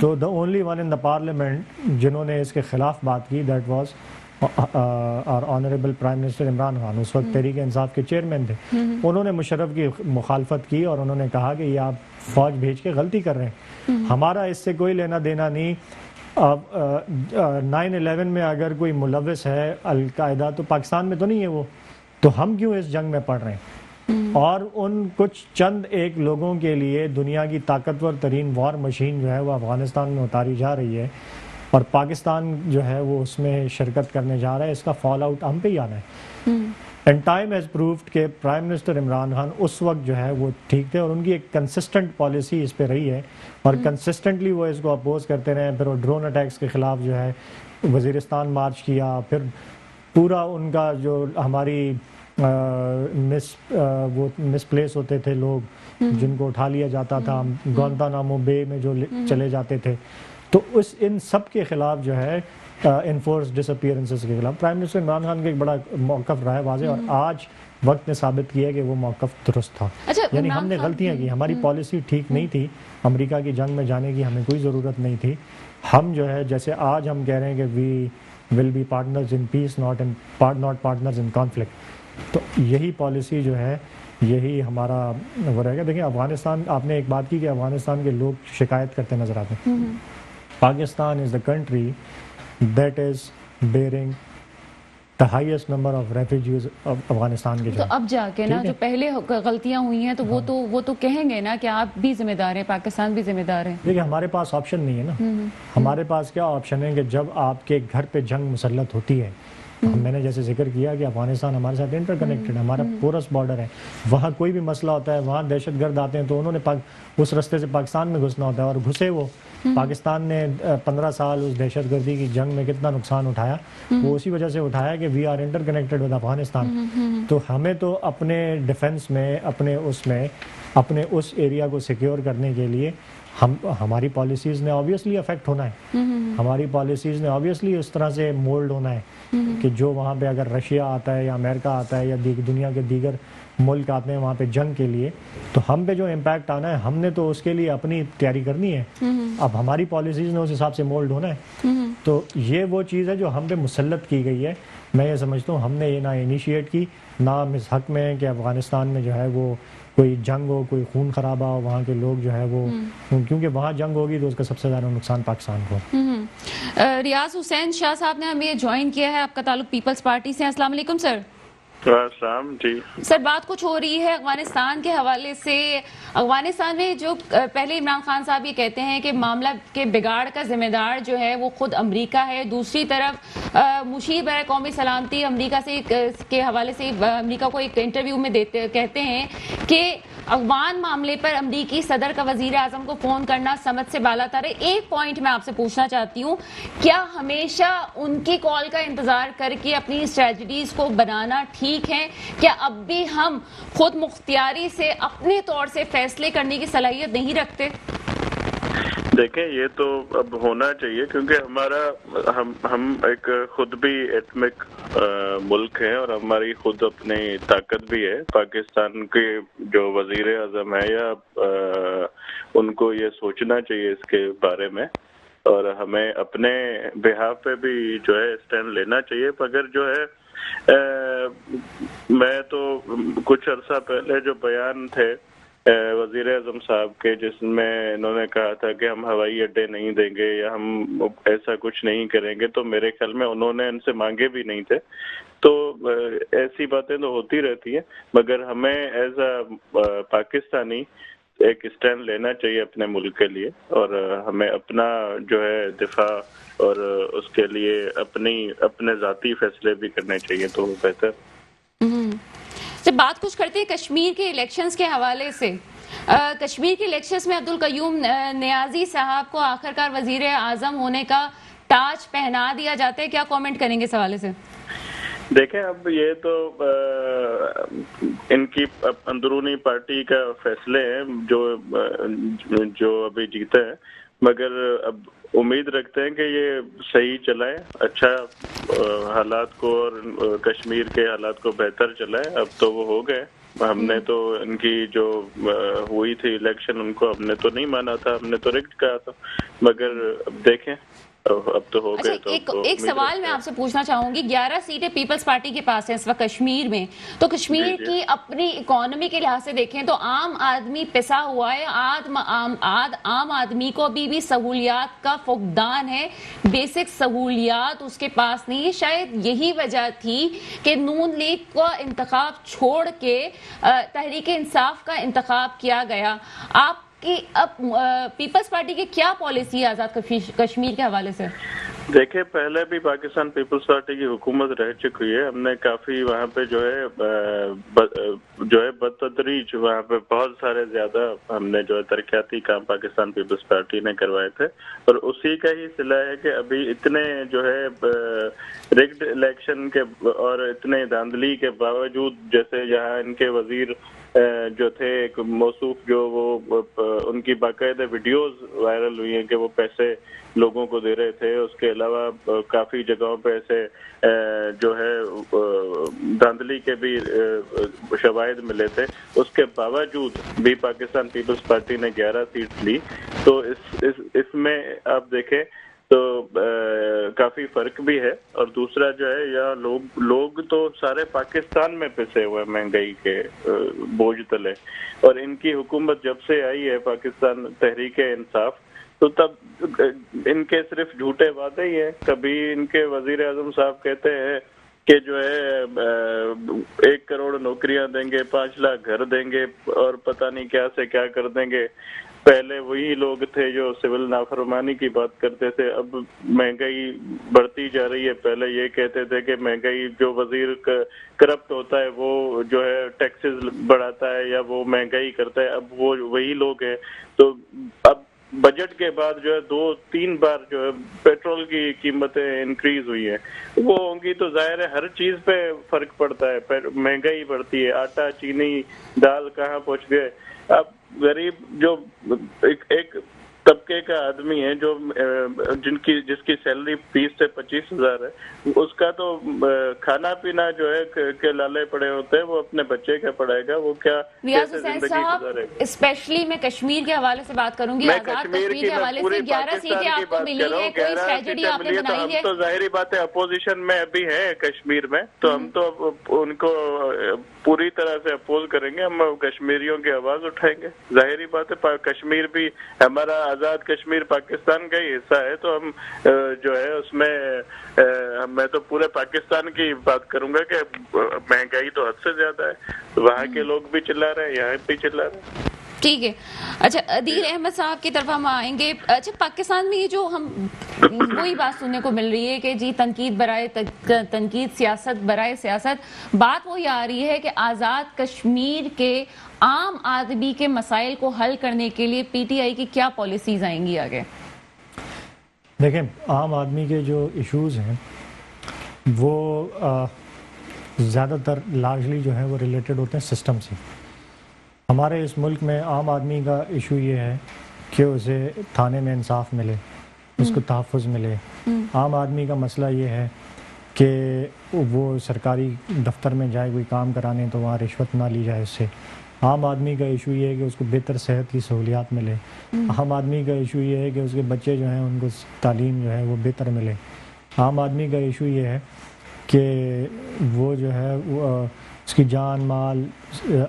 تو the only one in the parliament جنہوں نے اس کے خلاف بات کی دیٹ واز اور honourable prime minister Imran Khan, اس وقت تحریک انصاف کے چیئرمین تھے. انہوں نے مشرف کی مخالفت کی اور انہوں نے کہا کہ یہ آپ فوج بھیج کے غلطی کر رہے ہیں، ہمارا اس سے کوئی لینا دینا نہیں. اب 9/11 میں اگر کوئی ملوث ہے القاعدہ تو پاکستان میں تو نہیں ہے وہ، تو ہم کیوں اس جنگ میں پڑ رہے ہیں؟ اور ان کچھ چند ایک لوگوں کے لیے دنیا کی طاقتور ترین وار مشین جو ہے وہ افغانستان میں اتاری جا رہی ہے، اور پاکستان جو ہے وہ اس میں شرکت کرنے جا رہا ہے. اس کا فال آؤٹ ہم پہ ہی آنا ہے. اینڈ ٹائم ہیز پروفڈ کہ پرائم منسٹر عمران خان اس وقت جو ہے وہ ٹھیک تھے، اور ان کی ایک کنسسٹنٹ پالیسی اس پہ رہی ہے، اور کنسسٹنٹلی وہ اس کو اپوز کرتے رہے. پھر وہ ڈرون اٹیکس کے خلاف جو ہے وزیرستان مارچ کیا، پھر پورا ان کا جو ہماری وہ مس پلیس ہوتے تھے لوگ جن کو اٹھا لیا جاتا تھا، گوانتانامو بے میں جو چلے جاتے تھے، تو ان سب کے خلاف جو ہے انفورس ڈس اپیئرنسز کے خلاف پرائم منسٹر عمران خان کا ایک بڑا موقف رہا ہے واضح، اور آج وقت نے ثابت کیا کہ وہ موقف درست تھا. یعنی ہم نے غلطیاں کی، ہماری پالیسی ٹھیک نہیں تھی، امریکہ کی جنگ میں جانے کی ہمیں کوئی ضرورت نہیں تھی. ہم جو ہے جیسے آج ہم کہہ رہے ہیں کہ we will be partners in peace not partners in conflict, تو یہی پالیسی جو ہے یہی ہمارا وہ رہے گا. دیکھیں افغانستان، آپ نے ایک بات کی کہ افغانستان کے لوگ شکایت کرتے نظر آتے ہیں. Pakistan is the country that is bearing the highest number of refugees Afghanistan کے. تو اب جا کے نا جو پہلے غلطیاں ہوئی ہیں تو وہ تو کہیں گے نا کہ آپ بھی ذمہ دار ہیں، پاکستان بھی ذمہ دار ہے. دیکھیں ہمارے پاس آپشن نہیں ہے نا، ہمارے پاس کیا آپشن ہے کہ جب آپ کے گھر پہ جنگ مسلط ہوتی ہے، میں نے جیسے ذکر کیا کہ افغانستان ہمارے ساتھ انٹر کنیکٹڈ ہے، ہمارا پورس بارڈر ہے، وہاں کوئی بھی مسئلہ ہوتا ہے، وہاں دہشت گرد آتے ہیں تو انہوں نے اس رستے سے پاکستان میں گھسنا ہوتا ہے، اور گھسے وہ پاکستان نے 15 سال اس دہشت گردی کی جنگ میں کتنا نقصان اٹھایا، وہ اسی وجہ سے اٹھایا کہ we are inter connected with Afghanistan. تو ہمیں تو اپنے ڈیفنس میں اپنے اس ایریا کو سیکیور کرنے کے لیے ہماری پالیسیز نے آبویسلی افیکٹ ہونا ہے، ہماری پالیسیز نے آبویسلی اس طرح سے مولڈ ہونا ہے کہ جو وہاں پہ اگر رشیا آتا ہے یا امریکہ آتا ہے یا دنیا کے دیگر ملک آتے ہیں وہاں پہ جنگ کے لیے، تو ہم پہ جو امپیکٹ آنا ہے ہم نے تو اس کے لیے اپنی تیاری کرنی ہے. اب ہماری پالیسیز نے اس حساب سے مولڈ ہونا ہے. تو یہ وہ چیز ہے جو ہم پہ مسلط کی گئی ہے. میں یہ سمجھتا ہوں ہم نے یہ نہ انیشیٹ کی، نہ ہم اس حق میں کہ افغانستان میں جو ہے وہ کوئی جنگ ہو، کوئی خون خرابہ ہو، وہاں کے لوگ جو ہے وہ، کیونکہ وہاں جنگ ہوگی تو اس کا سب سے زیادہ نقصان پاکستان کو. ریاض حسین شاہ صاحب نے ہمیں جوائن کیا ہے، آپ کا تعلق پیپلز پارٹی سے. السلام علیکم سر. السلام جی سر، بات کچھ ہو رہی ہے افغانستان کے حوالے سے. افغانستان میں جو پہلے عمران خان صاحب یہ کہتے ہیں کہ معاملہ کے بگاڑ کا ذمہ دار جو ہے وہ خود امریکہ ہے، دوسری طرف مشیر برائے قومی سلامتی امریکہ سے کے حوالے سے امریکہ کو ایک انٹرویو میں کہتے ہیں کہ افغان معاملے پر امریکی صدر کا وزیر اعظم کو فون کرنا سمجھ سے بالاتر ہے. ایک پوائنٹ میں آپ سے پوچھنا چاہتی ہوں، کیا ہمیشہ ان کی کال کا انتظار کر کے اپنی اسٹریٹجیز کو بنانا ٹھیک ہے؟ کیا اب بھی ہم خود مختاری سے اپنے طور سے فیصلے کرنے کی صلاحیت نہیں رکھتے؟ دیکھیں یہ تو اب ہونا چاہیے، کیونکہ ہم ایک خود بھی ایٹمک ملک ہے اور ہماری خود اپنی طاقت بھی ہے. پاکستان کے جو وزیر اعظم ہے یا ان کو یہ سوچنا چاہیے اس کے بارے میں، اور ہمیں اپنے بہاف پہ بھی جو ہے اسٹینڈ لینا چاہیے. مگر جو ہے میں تو کچھ عرصہ پہلے جو بیان تھے وزیر اعظم صاحب کے، جس میں انہوں نے کہا تھا کہ ہم ہوائی اڈے نہیں دیں گے یا ہم ایسا کچھ نہیں کریں گے، تو میرے خیال میں انہوں نے ان سے مانگے بھی نہیں تھے. تو ایسی باتیں تو ہوتی رہتی ہیں، مگر ہمیں ایز اے پاکستانی ایک اسٹینڈ لینا چاہیے اپنے ملک کے لیے، اور ہمیں اپنا جو ہے دفاع اور اس کے لیے اپنے ذاتی فیصلے بھی کرنے چاہیے، تو بہتر. جب بات کچھ کرتے ہیں کشمیر کے الیکشنز کے حوالے سے، کشمیر کے الیکشنز میں عبدالقیوم نیازی صاحب کو آخرکار وزیر اعظم ہونے کا تاج پہنا دیا جاتا ہے، کیا کومنٹ کریں گے اس حوالے سے؟ دیکھیں اب یہ تو ان کی اندرونی پارٹی کا فیصلے ہیں جو ابھی جیتا ہے، مگر اب امید رکھتے ہیں کہ یہ صحیح چلائے، اچھا حالات کو اور کشمیر کے حالات کو بہتر چلائے. اب تو وہ ہو گئے ہم نے تو ان کی جو ہوئی تھی الیکشن ان کو ہم نے تو نہیں مانا تھا, ہم نے تو ریگڈ کہا تھا, مگر اب دیکھیں اب تو ہو گئے. تو ایک سوال میں آپ سے پوچھنا چاہوں گی, 11 سیٹیں پیپلز پارٹی کے پاس ہیں اس وقت کشمیر میں, تو کشمیر کی اپنی اکانومی کے لحاظ سے دیکھیں تو عام آدمی پسا ہوا ہے, عام آدمی کو ابھی بھی سہولیات کا فقدان ہے, بیسک سہولیات اس کے پاس نہیں ہے. شاید یہی وجہ تھی کہ نون لیگ کو انتخاب چھوڑ کے تحریک انصاف کا انتخاب کیا گیا. آپ کہ اب پیپلز پارٹی کی کیا پالیسی ہے آزاد کشمیر کے حوالے سے؟ دیکھیں پہلے بھی پاکستان پیپلز پارٹی کی حکومت رہ چکی ہے, ہم نے کافی وہاں پہ جو ہے بتدریج وہاں پہ بہت سارے زیادہ ہم نے جو ہے ترقیاتی کام پاکستان پیپلز پارٹی نے کروائے تھے, اور اسی کا ہی صلہ ہے کہ ابھی اتنے جو ہے ریگڈ الیکشن کے اور اتنے دھاندلی کے باوجود, جیسے یہاں ان کے وزیر جو تھے ایک موصوف, جو وہ ان کی باقاعدہ ویڈیوز وائرل ہوئی ہیں کہ وہ پیسے لوگوں کو دے رہے تھے. اس کے علاوہ کافی جگہوں پہ ایسے جو ہے دھاندلی کے بھی شواہد ملے تھے. اس کے باوجود بھی پاکستان پیپلز پارٹی نے 11 سیٹ لی. تو اس میں آپ دیکھیں تو کافی فرق بھی ہے. اور دوسرا جو ہے یہاں لوگ تو سارے پاکستان میں پھنسے ہوئے مہنگائی کے بوجھ تلے, اور ان کی حکومت جب سے آئی ہے پاکستان تحریک انصاف, تو تب ان کے صرف جھوٹے وعدے ہی ہیں. کبھی ان کے وزیر اعظم صاحب کہتے ہیں کہ جو ہے 1 کروڑ نوکریاں دیں گے, 5 لاکھ گھر دیں گے, اور پتہ نہیں کیا سے کیا کر دیں گے. پہلے وہی لوگ تھے جو سول نافرمانی کی بات کرتے تھے. اب مہنگائی بڑھتی جا رہی ہے. پہلے یہ کہتے تھے کہ مہنگائی جو وزیر کرپٹ ہوتا ہے وہ جو ہے ٹیکسز بڑھاتا ہے یا وہ مہنگائی کرتا ہے. اب وہ وہی لوگ ہیں. تو اب بجٹ کے بعد جو ہے 2-3 بار جو ہے پیٹرول کی قیمتیں انکریز ہوئی ہیں, وہ ہوں گی تو ظاہر ہے ہر چیز پہ فرق پڑتا ہے, مہنگائی بڑھتی ہے. آٹا, چینی, دال کہاں پہنچ گئے. اب غریب جو ایک طبقے کا آدمی ہے جو جس کی سیلری 20 سے 25,000 ہے, اس کا تو کھانا پینا جو ہے کہ لالے پڑے ہوتے ہیں, وہ اپنے بچے کا پڑھائے گا, وہ کیا ریاض حسین صاحب اسپیشلی میں کشمیر کے حوالے سے بات کروں گی. آزاد کشمیر کے حوالے سے 11 سیٹیں آپ کو ملی ہے, کوئی اسٹریٹجی آپ نے بنائی ہے؟ تو ظاہری بات ہے اپوزیشن میں ابھی ہے کشمیر میں, تو ہم تو ان کو پوری طرح سے اپوز کریں گے. ہم کشمیریوں کی آواز اٹھائیں گے. ظاہری بات ہے کشمیر بھی ہمارا آزاد کشمیر پاکستان کا ہی حصہ ہے, تو ہم جو ہے اس میں میں تو پورے پاکستان کی بات کروں گا کہ مہنگائی تو حد سے زیادہ ہے. وہاں کے لوگ بھی چلا رہے ہیں, یہاں بھی چلا رہے ہیں. ٹھیک ہے. اچھا عدیل احمد صاحب کی طرف ہم آئیں گے. اچھا پاکستان میں یہ جو ہم وہی بات سننے کو مل رہی ہے کہ جی تنقید برائے تنقید, سیاست برائے سیاست, بات وہی آ رہی ہے کہ آزاد کشمیر کے عام آدمی کے مسائل کو حل کرنے کے لیے پی ٹی آئی کی کیا پالیسیز آئیں گی آگے؟ دیکھیں عام آدمی کے جو ایشوز ہیں وہ زیادہ تر لارجلی جو ہے وہ ریلیٹڈ ہوتے ہیں سسٹم سے. ہمارے اس ملک میں عام آدمی کا ایشو یہ ہے کہ اسے تھانے میں انصاف ملے, اس کو تحفظ ملے. عام آدمی کا مسئلہ یہ ہے کہ وہ سرکاری دفتر میں جائے کوئی کام کرانے تو وہاں رشوت نہ لی جائے اس سے. عام آدمی کا ایشو یہ ہے کہ اس کو بہتر صحت کی سہولیات ملے. عام آدمی کا ایشو یہ ہے کہ اس کے بچے جو ہیں ان کو تعلیم جو ہے وہ بہتر ملے. عام آدمی کا ایشو یہ ہے کہ وہ جو ہے اس کی جان مال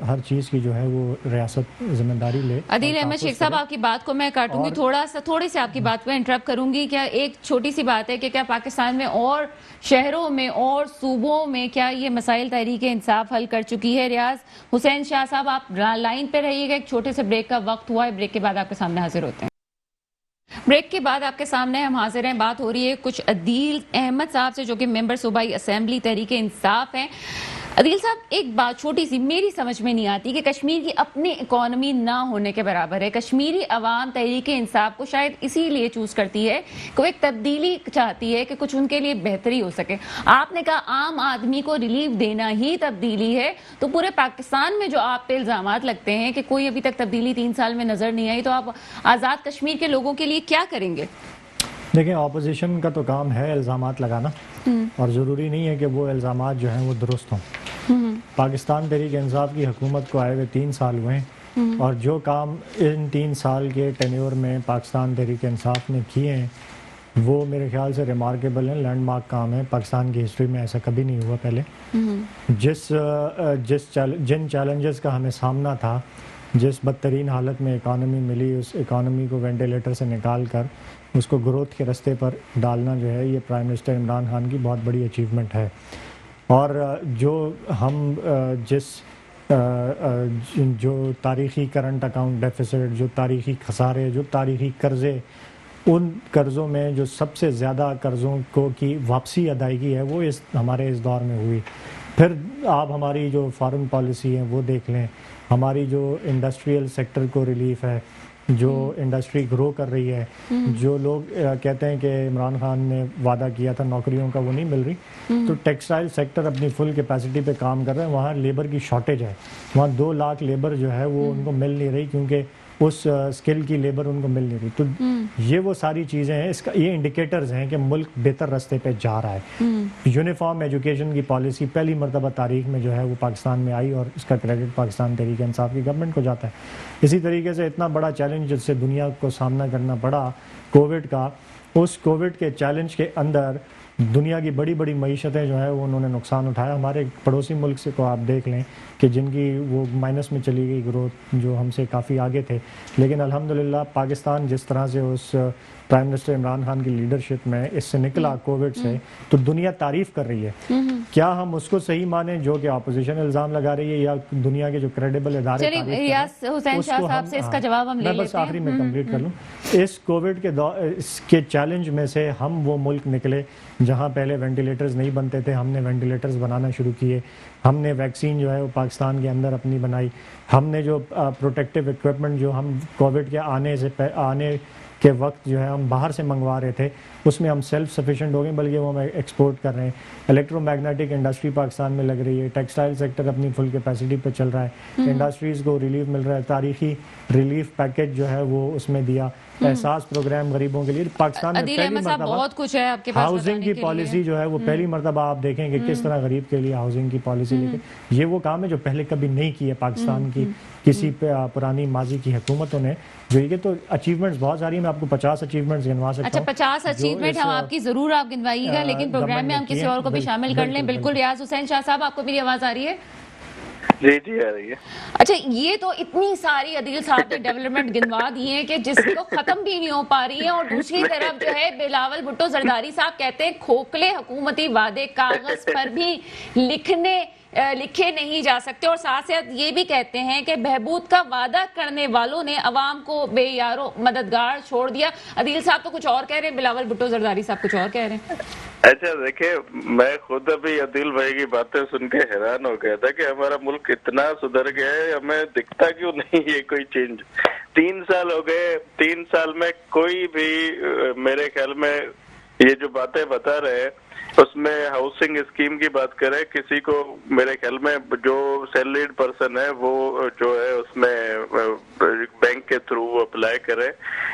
ہر چیز کی جو ہے وہ ریاست ذمہ داری لے. عدیل احمد شیخ صاحب آپ کی بات کو میں کاٹوں گی, تھوڑی سی آپ کی بات کو انٹرپٹ کروں گی. کیا ایک چھوٹی سی بات ہے کہ کیا پاکستان میں اور شہروں میں اور صوبوں میں کیا یہ مسائل تحریک انصاف حل کر چکی ہے؟ ریاض حسین شاہ صاحب آپ لائن پہ رہیے گا, ایک چھوٹے سے بریک کا وقت ہوا ہے, بریک کے بعد آپ کے سامنے حاضر ہوتے ہیں. بریک کے بعد آپ کے سامنے ہم حاضر ہیں. بات ہو رہی ہے کچھ عدیل احمد صاحب سے جو کہ ممبر صوبائی اسمبلی تحریک انصاف ہیں. عدیل صاحب ایک بات چھوٹی سی میری سمجھ میں نہیں آتی کہ کشمیر کی اپنی اکانومی نہ ہونے کے برابر ہے. کشمیری عوام تحریک انصاف کو شاید اسی لیے چوز کرتی ہے کہ وہ ایک تبدیلی چاہتی ہے کہ کچھ ان کے لیے بہتری ہو سکے. آپ نے کہا عام آدمی کو ریلیف دینا ہی تبدیلی ہے, تو پورے پاکستان میں جو آپ پہ الزامات لگتے ہیں کہ کوئی ابھی تک تبدیلی 3 سال میں نظر نہیں آئی, تو آپ آزاد کشمیر کے لوگوں کے لیے کیا کریں گے؟ دیکھیں اپوزیشن کا تو کام ہے الزامات لگانا, اور ضروری نہیں ہے کہ وہ الزامات جو ہیں وہ درست ہوں. پاکستان تحریک انصاف کی حکومت کو آئے ہوئے 3 سال ہوئے ہیں، اور جو کام ان 3 سال کے ٹینیور میں پاکستان تحریک انصاف نے کیے ہیں وہ میرے خیال سے ریمارکیبل ہیں، لینڈ مارک کام ہے، پاکستان کی ہسٹری میں ایسا کبھی نہیں ہوا پہلے۔ جن چیلنجز کا ہمیں سامنا تھا، جس بدترین حالت میں اکانومی ملی، اس اکانومی کو وینٹیلیٹر سے نکال کر اس کو گروتھ کے رستے پر ڈالنا جو ہے، یہ پرائم منسٹر عمران خان کی بہت بڑی اچیومنٹ ہے۔ اور جو ہم جو تاریخی کرنٹ اکاؤنٹ ڈیفیسٹ، جو تاریخی خسارے، جو تاریخی قرضے، ان قرضوں میں جو سب سے زیادہ قرضوں کی واپسی ادائیگی ہے وہ ہمارے اس دور میں ہوئی۔ پھر آپ ہماری جو فارن پالیسی ہے وہ دیکھ لیں، ہماری جو انڈسٹریل سیکٹر کو ریلیف ہے، جو انڈسٹری گرو کر رہی ہے، جو لوگ کہتے ہیں کہ عمران خان نے وعدہ کیا تھا نوکریوں کا وہ نہیں مل رہی، تو ٹیکسٹائل سیکٹر اپنی فل کیپیسٹی پہ کام کر رہے ہیں، وہاں لیبر کی شارٹیج ہے، وہاں 2 لاکھ لیبر جو ہے وہ ان کو مل نہیں رہی، کیونکہ اس اسکل کی لیبر ان کو مل نہیں رہی۔ تو یہ وہ ساری چیزیں ہیں، یہ انڈیکیٹرز ہیں کہ ملک بہتر راستے پہ جا رہا ہے۔ یونیفارم ایجوکیشن کی پالیسی پہلی مرتبہ تاریخ میں جو ہے وہ پاکستان میں آئی، اور اس کا کریڈٹ پاکستان تحریک انصاف کی گورنمنٹ کو جاتا ہے۔ اسی طریقے سے اتنا بڑا چیلنج جس سے دنیا کو سامنا کرنا پڑا کووڈ کا، اس کووڈ کے چیلنج کے اندر دنیا کی بڑی بڑی معیشتیں جو ہے وہ انہوں نے نقصان اٹھایا۔ ہمارے پڑوسی ملک سے کو آپ دیکھ لیں کہ جن کی وہ مائنس میں چلی گئی گروتھ، جو ہم سے کافی آگے تھے، لیکن الحمدللہ پاکستان جس طرح سے اس پرائم منسٹر عمران خان کی لیڈرشپ میں اس سے نکلا کووڈ سے، تو دنیا تعریف کر رہی ہے۔ کیا ہم اس کو صحیح مانیں جو کہ اپوزیشن الزام لگا رہی ہے، یا دنیا کے جو کریڈیبل ادارے؟ چلیے ریاض حسین شاہ صاحب سے اس کا جواب ہم لے لیتے ہیں۔ بس آخری میں کمپلیٹ کر لوں، اس کووڈ کے چیلنج میں سے ہم وہ ملک نکلے جہاں پہلے وینٹیلیٹرز نہیں بنتے تھے، ہم نے وینٹیلیٹرز بنانا شروع کیے، ہم نے ویکسین جو ہے وہ پاکستان کے اندر اپنی بنائی، ہم نے جو پروٹیکٹیو ایکوپمنٹ جو ہم کووڈ کے آنے کے وقت جو ہے ہم باہر سے منگوا رہے تھے، اس میں ہم سیلف سفیشینٹ ہو گئے، بلکہ وہ ہم ایکسپورٹ کر رہے ہیں۔ الیکٹرو میگنیٹک انڈسٹری پاکستان میں لگ رہی ہے، ٹیکسٹائل سیکٹر اپنی فل کیپیسٹی پہ چل رہا ہے، انڈسٹریز کو ریلیف مل رہا ہے، تاریخی ریلیف پیکج جو ہے وہ اس میں دیا، احساس پروگرام غریبوں کے لیے۔ پاکستان میں پہلی مرتبہ ہاؤسنگ کی پالیسی جو ہے وہ پہلی مرتبہ آپ دیکھیں کہ کس طرح غریب کے لیے ہاؤسنگ کی پالیسی لے کے، یہ وہ کام ہے جو پہلے کبھی نہیں کی ہے پاکستان کی کسی پرانی ماضی کی حکومتوں نے۔ جو یہ تو اچیومنٹس بہت ساری ہیں، میں آپ کو 50 اچیومنٹس گنوا سکتا ہوں۔ اچھا 50 اچیومنٹ ہم آپ کی ضرور آپ گنوائیے گا، لیکن پروگرام میں ہم کسی اور کو بھی شامل کر لیں۔ بالکل ریاض حسین شاہ صاحب، آپ کو میری آواز آ رہی ہے؟ جی آ رہی ہے۔ اچھا، یہ تو اتنی ساری عدیل صاحب نے ڈیولپمنٹ گنوا دی ہیں کہ جس کو ختم بھی نہیں ہو پا رہی ہے، اور دوسری طرف جو ہے بلاول بھٹو زرداری صاحب کہتے ہیں کھوکھلے حکومتی وعدے کاغذ پر بھی لکھے نہیں جا سکتے، اور ساتھ ساتھ یہ بھی کہتے ہیں کہ بہبود کا وعدہ کرنے والوں نے عوام کو بے یارو مددگار چھوڑ دیا۔ عدیل صاحب تو کچھ اور کہہ رہے ہیں، بلاول بھٹو زرداری صاحب کچھ اور کہہ رہے ہیں۔ اچھا دیکھیں، میں خود ابھی عدیل بھائی کی باتیں سن کے حیران ہو گیا تھا کہ ہمارا ملک اتنا سدھر گیا ہے، ہمیں دکھتا کیوں نہیں یہ کوئی چینج۔ 3 سال ہو گئے، 3 سال میں کوئی بھی میرے خیال میں یہ جو باتیں بتا رہے ہیں اس میں ہاؤسنگ اسکیم کی بات کرے، کسی کو میرے خیال میں جو سیلریڈ پرسن ہے وہ جو ہے اس میں بینک کے تھرو اپلائی کرے،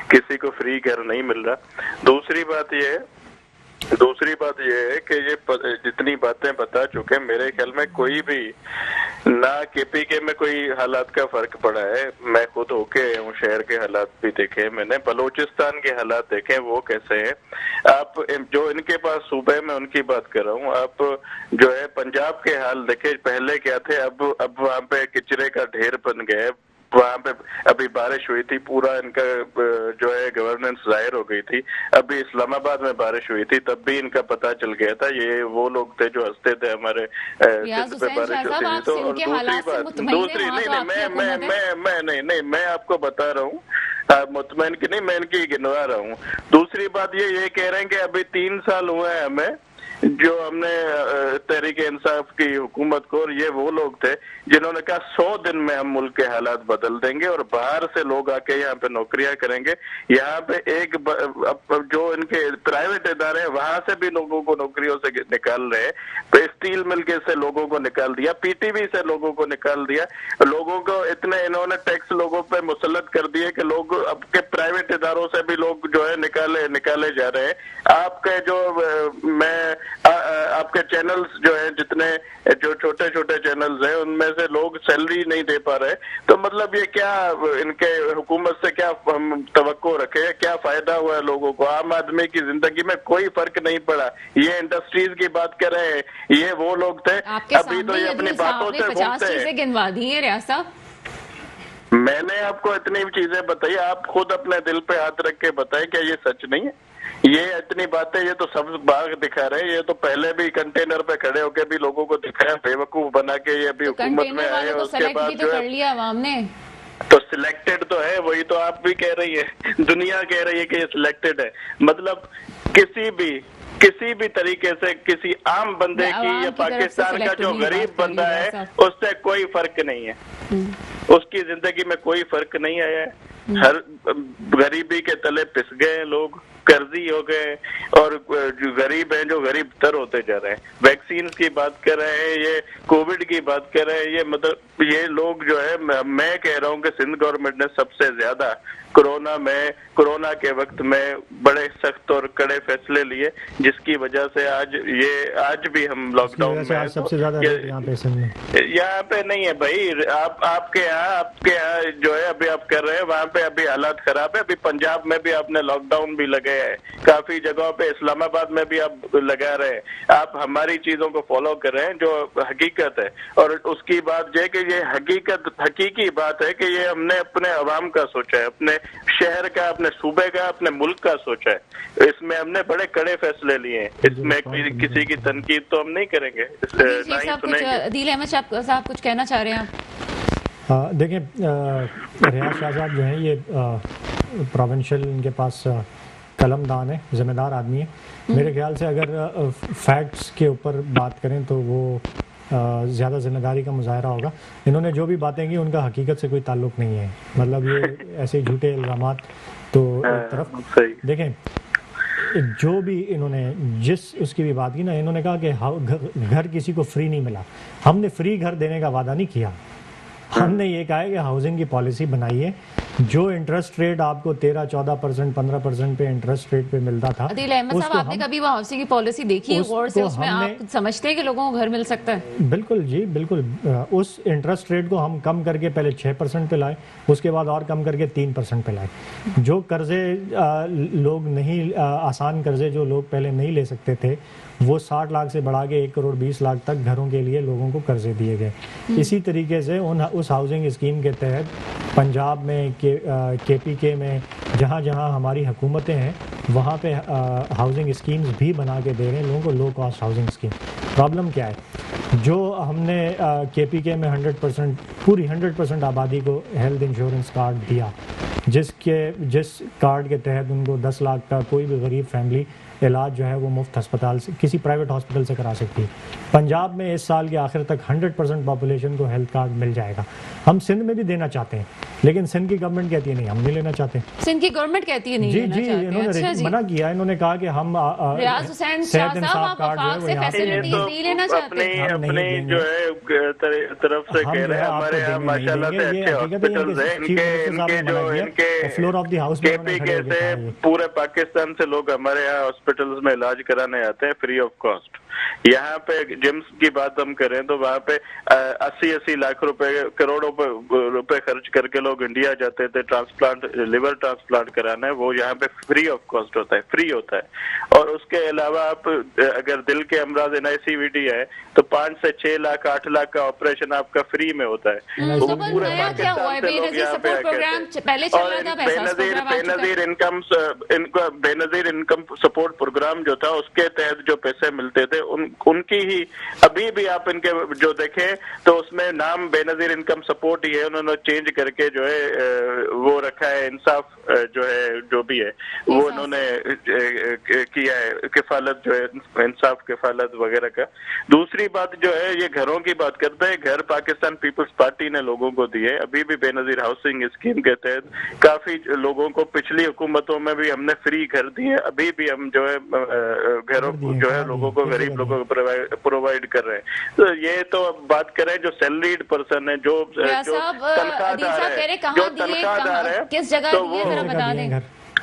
کسی کو فری گھر نہیں مل رہا۔ دوسری بات یہ ہے کہ یہ جتنی باتیں بتا چکے، میرے خیال میں کوئی بھی نہ کے پی کے میں کوئی حالات کا فرق پڑا ہے۔ میں خود ہو کے ہوں، شہر کے حالات بھی دیکھے میں نے، بلوچستان کے حالات دیکھے وہ کیسے ہیں۔ آپ جو ان کے پاس صوبے میں ان کی بات کر رہا ہوں، آپ جو ہے پنجاب کے حال دیکھے پہلے کیا تھے، اب وہاں پہ کچرے کا ڈھیر بن گئے۔ وہاں پہ ابھی بارش ہوئی تھی، پورا ان کا جو ہے گورننس ظاہر ہو گئی تھی۔ ابھی اسلام آباد میں بارش ہوئی تھی، تب بھی ان کا پتہ چل گیا تھا، یہ وہ لوگ تھے جو ہنستے تھے ہمارے سندھ پہ بارش ہوتی تھی۔ تو اور میں آپ کو بتا رہا ہوں، مطمئن کی نہیں، میں ان کی گنوا رہا ہوں۔ دوسری بات یہ کہہ رہے ہیں کہ ابھی 3 سال ہوئے ہیں ہمیں، جو ہم نے تحریک انصاف کی حکومت کو، اور یہ وہ لوگ تھے جنہوں نے کہا 100 دن میں ہم ملک کے حالات بدل دیں گے اور باہر سے لوگ آ کے یہاں پہ نوکریاں کریں گے۔ یہاں پہ جو ان کے پرائیویٹ ادارے ہیں وہاں سے بھی لوگوں کو نوکریوں سے نکال رہے ہیں، اسٹیل مل کے سے لوگوں کو نکال دیا، پی ٹی وی سے لوگوں کو نکال دیا، لوگوں کو اتنے انہوں نے ٹیکس لوگوں پہ مسلط کر دیے کہ لوگ اب کے پرائیویٹ اداروں سے بھی لوگ جو ہے نکالے جا رہے ہیں۔ آپ کے جو میں آپ کے چینلز جو ہیں جتنے جو چھوٹے چھوٹے چینلز ہیں ان میں سے لوگ سیلری نہیں دے پا رہے، تو مطلب یہ کیا ان کے حکومت سے کیا ہم توقع رکھے، کیا فائدہ ہوا ہے لوگوں کو؟ عام آدمی کی زندگی میں کوئی فرق نہیں پڑا. یہ انڈسٹریز کی بات کر رہے ہیں، یہ وہ لوگ تھے ابھی تو یہ اپنی باتوں سے 50 چیزیں گنوا دی ہیں ریاض صاحب. میں نے آپ کو اتنی چیزیں بتائی، آپ خود اپنے دل پہ ہاتھ رکھ کے بتائیں کہ یہ سچ نہیں ہے. یہ اتنی باتیں یہ تو سب باغ دکھا رہے ہیں، یہ تو پہلے بھی کنٹینر پہ کھڑے ہو کے بھی لوگوں کو دکھایا بیوقوف بنا کے. یہ ابھی حکومت میں آئے اس کے بعد جو کر لیا عوام نے تو سلیکٹڈ تو ہے، وہی تو آپ بھی کہہ رہی ہے، دنیا کہہ رہی ہے کہ یہ سلیکٹڈ ہے. مطلب کسی بھی طریقے سے کسی عام بندے کی یا پاکستان کا جو غریب بندہ ہے اس سے کوئی فرق نہیں ہے، اس کی زندگی میں کوئی فرق نہیں آیا ہے. ہر غریبی کے تلے پس گئے لوگ، قرضی ہو گئے، اور جو غریب ہیں جو غریب تر ہوتے جا رہے ہیں. ویکسینز کی بات کر رہے ہیں، یہ کووڈ کی بات کر رہے ہیں، یہ مطلب یہ لوگ جو ہے، میں کہہ رہا ہوں کہ سندھ گورنمنٹ نے سب سے زیادہ کورونا کے وقت میں بڑے سخت اور کڑے فیصلے لیے، جس کی وجہ سے آج بھی ہم لاک ڈاؤن میں سب سے زیادہ یہاں پہ نہیں ہے بھائی. آپ کے یہاں جو ہے ابھی آپ کر رہے ہیں، وہاں پہ ابھی حالات خراب ہے. ابھی پنجاب میں بھی آپ نے لاک ڈاؤن بھی لگایا ہے، کافی جگہوں پہ اسلام آباد میں بھی آپ لگا رہے ہیں. آپ ہماری چیزوں کو فالو کر رہے ہیں جو حقیقت ہے، اور اس کی بات یہ کہ یہ حقیقی بات ہے کہ یہ ہم نے اپنے عوام کا سوچا ہے، اپنے شہر کا، اپنے صوبے کا، اپنے ملک کا سوچا ہے. اس میں ہم نے بڑے کڑے فیصلے لیے ہیں، اس میں کسی کی تنقید تو ہم نہیں کریں گے، نہ ہی سنیں گے. عدیل احمد صاحب کچھ کہنا چاہ رہے ہیں آپ؟ دیکھیں ریاض شاہ صاحب جو ہیں یہ پروونشل، ان کے پاس قلم دان ہے، ذمہ دار آدمی ہے. میرے خیال سے اگر فیکٹس کے اوپر بات کریں تو وہ زیادہ ذمہ داری کا مظاہرہ ہوگا. انہوں نے جو بھی باتیں کی ان کا حقیقت سے کوئی تعلق نہیں ہے، مطلب یہ ایسے جھوٹے الزامات. تو ایک طرف دیکھیں جو بھی انہوں نے جس اس کی بھی بات کی نا، انہوں نے کہا کہ گھر کسی کو فری نہیں ملا. ہم نے فری گھر دینے کا وعدہ نہیں کیا، ہم نے یہ کہا ہے کہ ہاؤسنگ کی پالیسی بنائیے. جو انٹرسٹ ریٹ آپ کو 13-14%, 15% پہ انٹرسٹ ریٹ پہ ملتا تھا. عدیل احمد صاحب، آپ نے کبھی وہ ہاؤسنگ کی پالیسی دیکھی ہے غور سے؟ اس میں آپ سمجھتے ہیں کہ لوگوں کو گھر مل سکتا ہے؟ بالکل جی، بالکل. اس انٹرسٹ ریٹ کو ہم کم کر کے پہلے 6% پہ لائے، اس کے بعد اور کم کر کے 3% پہ لائے. جو قرضے لوگ نہیں، آسان قرضے جو لوگ پہلے نہیں لے سکتے تھے، وہ 60 لاکھ سے بڑھا کے 1 کروڑ 20 لاکھ تک گھروں کے لیے لوگوں کو قرضے دیے گئے. اسی طریقے سے اس ہاؤسنگ اسکیم کے تحت پنجاب میں، کے پی کے میں، جہاں جہاں ہماری حکومتیں ہیں وہاں پہ ہاؤسنگ اسکیمز بھی بنا کے دے رہے ہیں لوگوں کو، low cost housing scheme. Problem کیا ہے؟ جو ہم نے کے پی کے میں 100% آبادی کو ہیلتھ انشورنس کارڈ دیا، جس کارڈ کے تحت ان کو 10 لاکھ کا کوئی بھی غریب فیملی علاج جو ہے وہ مفت ہسپتال سے، کسی پرائیویٹ ہاسپٹل سے کرا سکتی ہے. پنجاب میں اس سال کے آخر تک 100% پاپولیشن کو ہیلتھ کارڈ مل جائے گا. ہم سندھ میں بھی دینا چاہتے ہیں، لیکن سندھ کی گورنمنٹ کہتی ہے نہیں، ہم نہیں لینا چاہتے. سندھ کی گورنمنٹ کہتی ہے نہیں لینا چاہتے. جی، انہوں نے منع کیا. انہوں نے کہا کہ ہم ریاض حسین شاہ صاحب آپ وفاق سے فیسلٹیز نہیں لینا چاہتے. اپنی جو ہے طرف سے کہہ رہے ہیں، ہمارے یہاں ماشاءاللہ سے اچھے ہاسپٹلز ہیں. ان کے فلور آف دی ہاؤس کے پی کے سے پورے پاکستان سے لوگ ہمارے یہاں ہاسپٹلز میں علاج کرانے آتے ہیں فری آف کاسٹ. یہاں پہ جمس کی بات ہم کریں تو وہاں پہ 80 لاکھ روپے، کروڑوں روپے خرچ کر کے لوگ انڈیا جاتے تھے ٹرانسپلانٹ، لیور ٹرانسپلانٹ کرانا ہے. وہ یہاں پہ فری آف کاسٹ ہوتا ہے، فری ہوتا ہے. اور اس کے علاوہ آپ اگر دل کے امراض NICVD ہے تو 5 سے 6 لاکھ 8 لاکھ کا آپریشن آپ کا فری میں ہوتا ہے. وہ پورے پاکستان سے لوگ یہاں پہ بے نظیر انکم سپورٹ پروگرام جو تھا، اس کے تحت جو پیسے ملتے تھے ان کی ہی ابھی بھی آپ ان کے جو دیکھیں تو اس میں نام بے نظیر انکم سپورٹ ہی ہے. انہوں نے چینج کر کے جو ہے وہ رکھا ہے انصاف جو ہے، جو بھی ہے وہ انہوں نے کیا ہے، کفالت جو ہے انصاف کفالت وغیرہ کا. دوسری بات جو ہے یہ گھروں کی بات کرتے ہیں. گھر پاکستان پیپلز پارٹی نے لوگوں کو دیے. ابھی بھی بے نظیر ہاؤسنگ اسکیم کے تحت کافی لوگوں کو پچھلی حکومتوں میں بھی ہم نے فری گھر دیے. ابھی بھی ہم جو ہے گھروں جو ہے لوگوں کو، غریب لوگوں کو پرووائڈ کر رہے ہیں. تو یہ تو بات کریں جو سیلریڈ پرسن ہے، جو تنخواہ دار ہے، کس جگہ دیے ذرا بتا دیں.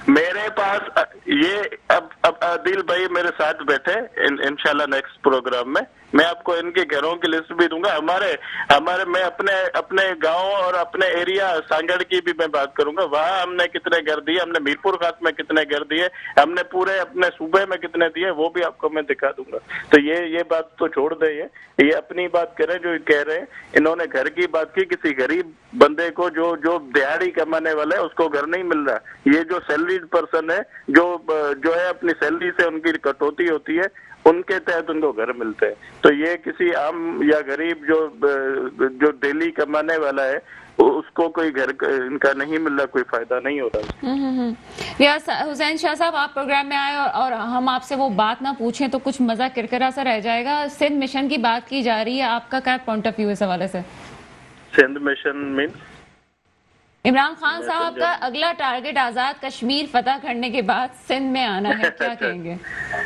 میرے پاس یہ اب عادل بھائی میرے ساتھ بیٹھے انشاءاللہ نیکسٹ پروگرام میں آپ کو ان کے گھروں کی لسٹ بھی دوں گا. ہمارے میں اپنے گاؤں اور اپنے ایریا سانگڑ کی بھی میں بات کروں گا. وہاں ہم نے کتنے گھر دیے, ہم نے میرپور خاص میں کتنے گھر دیے, ہم نے پورے اپنے صوبے میں کتنے دیے, وہ بھی آپ کو میں دکھا دوں گا. تو یہ بات تو چھوڑ دیں, یہ اپنی بات کریں جو کہہ رہے ہیں. انہوں نے گھر کی بات کی, کسی غریب بندے کو جو دیہڑی کمانے والا ہے اس کو گھر نہیں مل رہا. یہ جو سیلریڈ پرسن ہے جو ہے اپنی سیلری سے ان کی کٹوتی ہوتی ہے, ان کے تحت ان کو گھر ملتے ہیں. تو یہ کسی عام یا غریب جو ڈیلی کمانے والا ہے اس کو کوئی گھر ان کا نہیں مل رہا, کوئی فائدہ نہیں ہو رہا. حسین شاہ صاحب, آپ پروگرام میں آئے اور ہم آپ سے وہ بات نہ پوچھیں تو کچھ مزہ کرکرا سا رہ جائے گا. سندھ مشن کی بات کی جا رہی ہے, آپ کا کیا پوائنٹ آف ویو اس حوالے سے؟ سندھ مشن مینس عمران خان صاحب کا اگلا ٹارگٹ آزاد کشمیر فتح کرنے کے بعد سندھ میں آنا ہے, کیا کہیں گے؟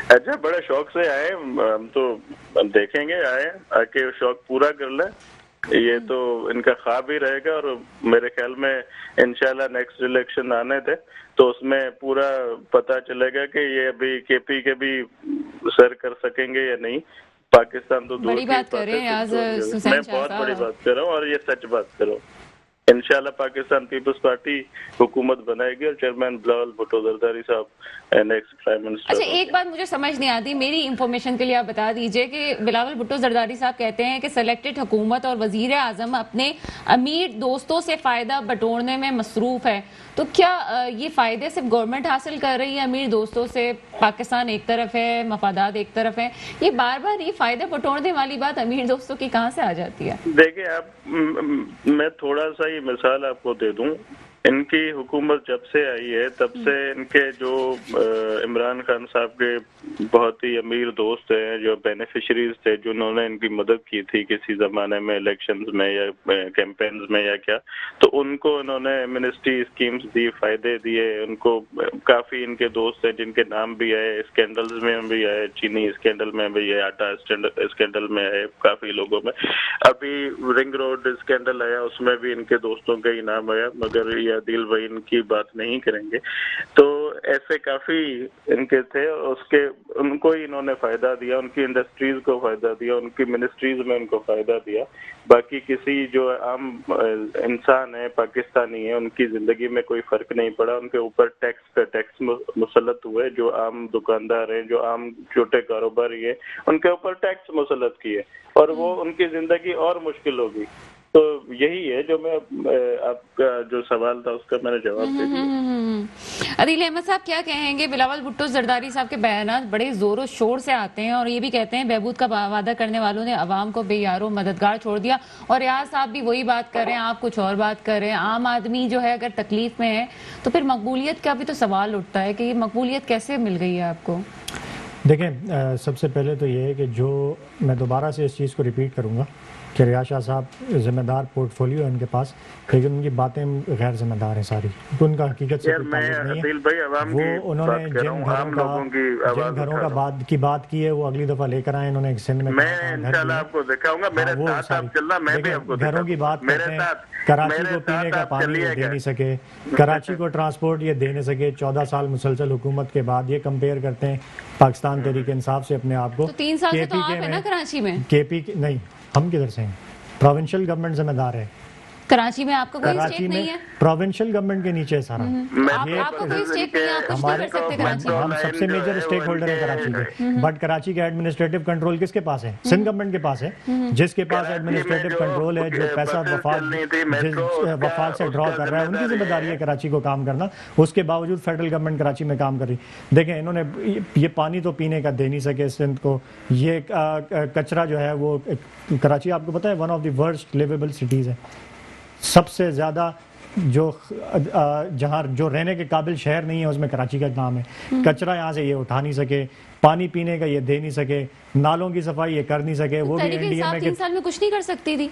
اچھا, بڑے شوق سے آئے, ہم تو دیکھیں گے, آ کے شوق پورا کر لیں. یہ تو ان کا خواب ہی رہے گا, اور میرے خیال میں انشاءاللہ نیکسٹ الیکشن آنے تھے تو اس میں پورا پتہ چلے گا کہ یہ ابھی کے پی کے بھی سر کر سکیں گے یا نہیں. پاکستان تو دور بڑی بات کر رہے ہیں, میں بہت بڑی بات کر رہا ہوں, اور یہ سچ بات کر رہا ہوں. انشاءاللہ پاکستان پیپلز پارٹی حکومت بنائے گی, اور چیئرمین بلاول بھٹو زرداری صاحب نیکسٹ پرائم منسٹر. اچھا, ایک بات مجھے سمجھ نہیں آتی, میری انفارمیشن کے لیے آپ بتا دیجئے کہ بلاول بھٹو زرداری صاحب کہتے ہیں کہ سلیکٹڈ حکومت اور وزیر اعظم اپنے امیر دوستوں سے فائدہ بٹورنے میں مصروف ہے. تو کیا یہ فائدے صرف گورنمنٹ حاصل کر رہی ہے امیر دوستوں سے؟ پاکستان ایک طرف ہے, مفادات ایک طرف ہیں, یہ بار بار یہ فائدے بٹورنے والی بات امیر دوستوں کی کہاں سے آ جاتی ہے؟ دیکھیں آپ, میں تھوڑا سا یہ مثال آپ کو دے دوں. ان کی حکومت جب سے آئی ہے تب سے ان کے جو عمران خان صاحب کے بہت ہی امیر دوست ہیں, جو بینیفیشریز تھے, جنہوں نے ان کی مدد کی تھی کسی زمانے میں الیکشنز میں یا کیمپینز میں یا کیا, تو ان کو انہوں نے منسٹری اسکیمز دی, فائدے دیے. ان کو کافی ان کے دوست ہیں جن کے نام بھی آئے, اسکینڈلز میں بھی آئے, چینی اسکینڈل میں بھی آئے, آٹا اسکینڈل میں آئے, کافی لوگوں میں. ابھی رنگ روڈ اسکینڈل آیا, اس میں بھی ان کے دوستوں کا ہی نام آیا, مگر یہ عادل بھائی ان کی بات نہیں کریں گے. تو ایسے کافی ان کے تھے, ان کو ہی انہوں نے فائدہ دیا, ان کی انڈسٹریز کو فائدہ دیا, ان کی منسٹریز میں ان کو فائدہ دیا. باقی کسی جو عام انسان ہے, پاکستانی ہے, ان کی زندگی میں کوئی فرق نہیں پڑا. ان کے اوپر ٹیکس مسلط ہوئے, جو عام دکاندار ہیں, جو عام چھوٹے کاروباری ہیں, ان کے اوپر ٹیکس مسلط کیے, اور وہ ان کی زندگی اور مشکل ہوگی. تو یہی ہے جو میں آپ کا جو سوال تھا اس کا میں نے جواب دے دیا. عادل احمد صاحب, کیا کہیں گے؟ بلاول بھٹو زرداری صاحب کے بیانات بڑے زور و شور سے آتے ہیں, اور یہ بھی کہتے ہیں بہبود کا وعدہ کرنے والوں نے عوام کو بے یارو مددگار چھوڑ دیا, اور ریاض صاحب بھی وہی بات کر رہے ہیں, آپ کچھ اور بات کر رہے ہیں. عام آدمی جو ہے اگر تکلیف میں ہے تو پھر مقبولیت کا بھی تو سوال اٹھتا ہے کہ یہ مقبولیت کیسے مل گئی ہے آپ کو؟ دیکھیں, سب سے پہلے تو یہ ہے کہ جو میں دوبارہ سے اس چیز کو ریپیٹ کروں گا کہ ریاض شاہ صاحب ذمہ دار پورٹ فولیو ہے ان کے پاس, لیکن ان کی باتیں غیر ذمہ دار ہیں ساری, ان کا حقیقت سے کوئی تعلق نہیں ہے. وہ انہوں نے جن گھروں کا بات کی ہے وہ اگلی دفعہ لے کر آئے. انہوں نے سندھ میں آپ کو دکھاؤں گا, میرے ساتھ آپ چلنا, میں بھی آپ کو گھروں کی بات کرتے ہیں. کراچی کو پینے کا پانی یہ دے نہیں سکے, کراچی کو ٹرانسپورٹ یہ دے نہیں سکے 14 سال مسلسل حکومت کے بعد. یہ کمپیئر کرتے ہیں پاکستان تحریک انصاف سے اپنے آپ کو. 3 سال سے تو آپ ہیں نا کراچی میں. کے پی نہیں, ہم کدھر سے ہیں؟ پروونشل گورنمنٹ ذمہ دار ہے. کراچی میں آپ کا کوئی اسٹیک نہیں ہے؟ پروونشل گورنمنٹ کے نیچے ہے سارا. آپ کا کوئی اسٹیک نہیں ہے, آپ کچھ نہیں کر سکتے کراچی میں. ہم سب سے میجر اسٹیک ہولڈر ہیں کراچی کے, بٹ کراچی کا ایڈمنسٹریٹو کنٹرول کس کے پاس ہے؟ سندھ گورنمنٹ کے پاس ہے. جس کے پاس ایڈمنسٹریٹو کنٹرول ہے, جو پیسہ وفاق سے ڈرا کر رہا ہے, ان کی ذمہ داری ہے کراچی کو کام کرنا. اس کے باوجود فیڈرل گورنمنٹ کراچی میں کام کر رہی. دیکھیں, انہوں نے یہ پانی تو پینے کا دے نہیں سکے سندھ کو. یہ کچرا جو ہے وہ کراچی, آپ کو پتہ ہے, one of the worst liveable cities ہے. سب سے زیادہ جہاں جو رہنے کے قابل شہر نہیں ہے اس میں کراچی کا نام ہے. کچرا یہاں سے یہ اٹھا نہیں سکے, پانی پینے کا یہ دے نہیں سکے, نالوں کی صفائی یہ کر نہیں سکے. وہ بھی تحریک انصاف 3 سال میں کچھ نہیں کر سکتی تھی,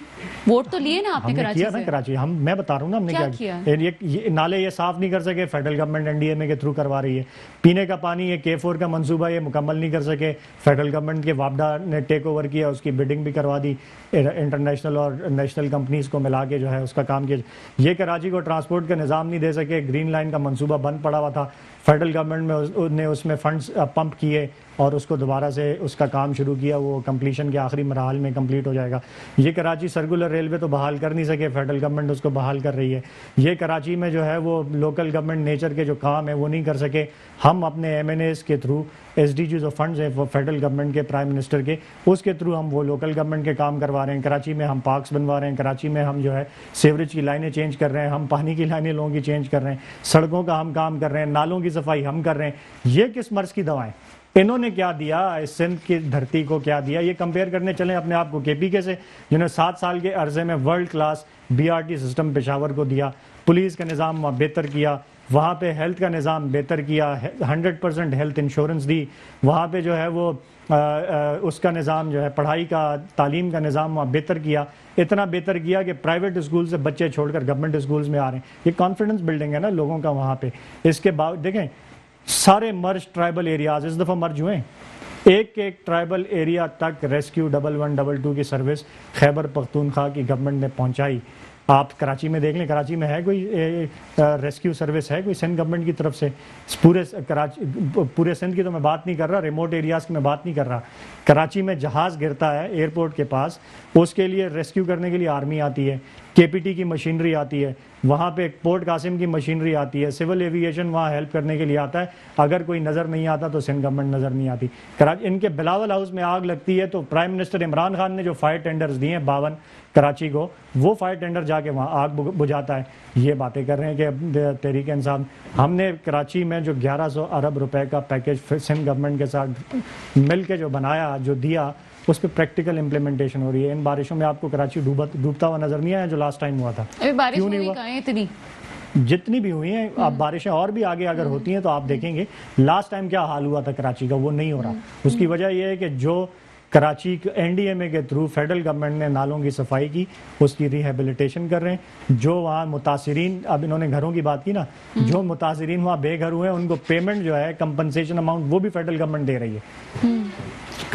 ووٹ تو لیے نا آپ نے کراچی سے. کراچی میں بتا رہا ہوں نا ہم نے کیا کیا. نالے یہ صاف نہیں کر سکے, federal government N D M A کے تھرو کروا رہی ہے. پینے کا پانی یہ K4 کا منصوبہ یہ مکمل نہیں کر سکے, فیڈرل گورنمنٹ کے وابڈا نے ٹیک اوور کیا, اس کی بڈنگ بھی کروا دی, انٹرنیشنل اور نیشنل کمپنیز کو ملا کے جو ہے اس کا کام کیا. یہ کراچی کو ٹرانسپورٹ کا نظام نہیں دے سکے, گرین لائن کا منصوبہ بند پڑا ہوا تھا. فیڈرل گورنمنٹ نے اس میں فنڈز پمپ کیے اور اس کو دوبارہ سے اس کا کام شروع کیا، وہ کمپلیشن کے آخری مراحل میں کمپلیٹ ہو جائے گا۔ یہ کراچی سرکولر ریلوے تو بحال کر نہیں سکے، فیڈرل گورنمنٹ اس کو بحال کر رہی ہے۔ یہ کراچی میں جو ہے وہ لوکل گورنمنٹ نیچر کے جو کام ہے وہ نہیں کر سکے، ہم اپنے ایم این ایز کے تھرو ایس ڈی جی جو فنڈز ہیں وہ فیڈرل گورنمنٹ کے پرائم منسٹر کے، اس کے تھرو ہم وہ لوکل گورنمنٹ کے کام کروا رہے ہیں۔ کراچی میں ہم پارکس بنوا رہے ہیں، کراچی میں ہم جو ہے سیوریج کی لائنیں چینج کر رہے ہیں، ہم پانی کی لائنیں لوگوں کی چینج کر رہے ہیں، سڑکوں کا ہم کام کر رہے ہیں، نالوں کی صفائی ہم کر رہے ہیں۔ یہ کس مرض کی دوائیں؟ انہوں نے کیا دیا اس سندھ کی دھرتی کو؟ کیا دیا؟ یہ کمپیئر کرنے چلیں اپنے آپ کو کے پی کے سے، جنہوں نے 7 سال کے عرصے میں world class B R T system Peshawar کو دیا، پولیس کا نظام وہاں بہتر کیا، وہاں پہ ہیلتھ کا نظام بہتر کیا، 100% ہیلتھ انشورنس دی، وہاں پہ جو ہے وہ اس کا نظام جو ہے پڑھائی کا تعلیم کا نظام وہاں بہتر کیا، اتنا بہتر کیا کہ پرائیویٹ اسکول سے بچے چھوڑ کر گورنمنٹ اسکولز میں آ رہے ہیں۔ یہ کانفیڈنس بلڈنگ ہے نا لوگوں کا وہاں پہ۔ اس کے بعد دیکھیں سارے مرج ٹرائبل ایریاز اس دفعہ مرج ہوئے ہیں، ایک ٹرائبل ایریا تک ریسکیو 1112 کی سروس خیبر پختونخوا کی گورنمنٹ نے پہنچائی۔ آپ کراچی میں دیکھ لیں، کراچی میں ہے کوئی ریسکیو سروس ہے کوئی سندھ گورنمنٹ کی طرف سے؟ پورے سندھ کی تو میں بات نہیں کر رہا، ریموٹ ایریاز کی میں بات نہیں کر رہا۔ کراچی میں جہاز گرتا ہے ایئرپورٹ کے پاس، اس کے لیے ریسکیو کرنے کے لیے آرمی آتی ہے، کے پی ٹی کی مشینری آتی ہے، وہاں پہ پورٹ قاسم کی مشینری آتی ہے، سول ایوییشن وہاں ہیلپ کرنے کے لیے آتا ہے۔ اگر کوئی نظر نہیں آتا تو سندھ گورنمنٹ نظر نہیں آتی۔ ان کے بلاول ہاؤس میں آگ لگتی ہے تو پرائم منسٹر عمران خان نے جو فائر ٹینڈرز دیے ہیں 52 کراچی کو، وہ فائر ٹینڈر جا کے وہاں آگ بجھاتا ہے۔ یہ باتیں کر رہے ہیں کہ تحریک انصاف، ہم نے کراچی میں جو 1100 ارب روپے کا پیکج سندھ گورنمنٹ کے ساتھ مل کے جو بنایا جو دیا، اس پہ پریکٹیکل امپلیمنٹیشن ہو رہی ہے۔ ان بارشوں میں آپ کو کراچی ڈوبتا ہوا نظر نہیں آیا جو لاسٹ ٹائم ہوا تھا؟ کیوں نہیں ہوا؟ جتنی بھی ہوئی ہیں، اب بارشیں اور بھی آگے اگر ہوتی ہیں تو آپ دیکھیں گے لاسٹ ٹائم کیا حال ہوا تھا کراچی کا، وہ نہیں ہو رہا۔ اس کی وجہ یہ ہے کہ جو Karachi N D M A کے تھرو فیڈرل گورنمنٹ نے نالوں کی صفائی کی، اس کی ریہیبلیٹیشن کر رہے ہیں۔ جو وہاں متاثرین، اب انہوں نے گھروں کی بات کی نا، جو متاثرین وہاں بے گھر ہوئے ہیں ان کو پیمنٹ جو ہے کمپنسیشن اماؤنٹ وہ بھی فیڈرل گورنمنٹ دے رہی ہے۔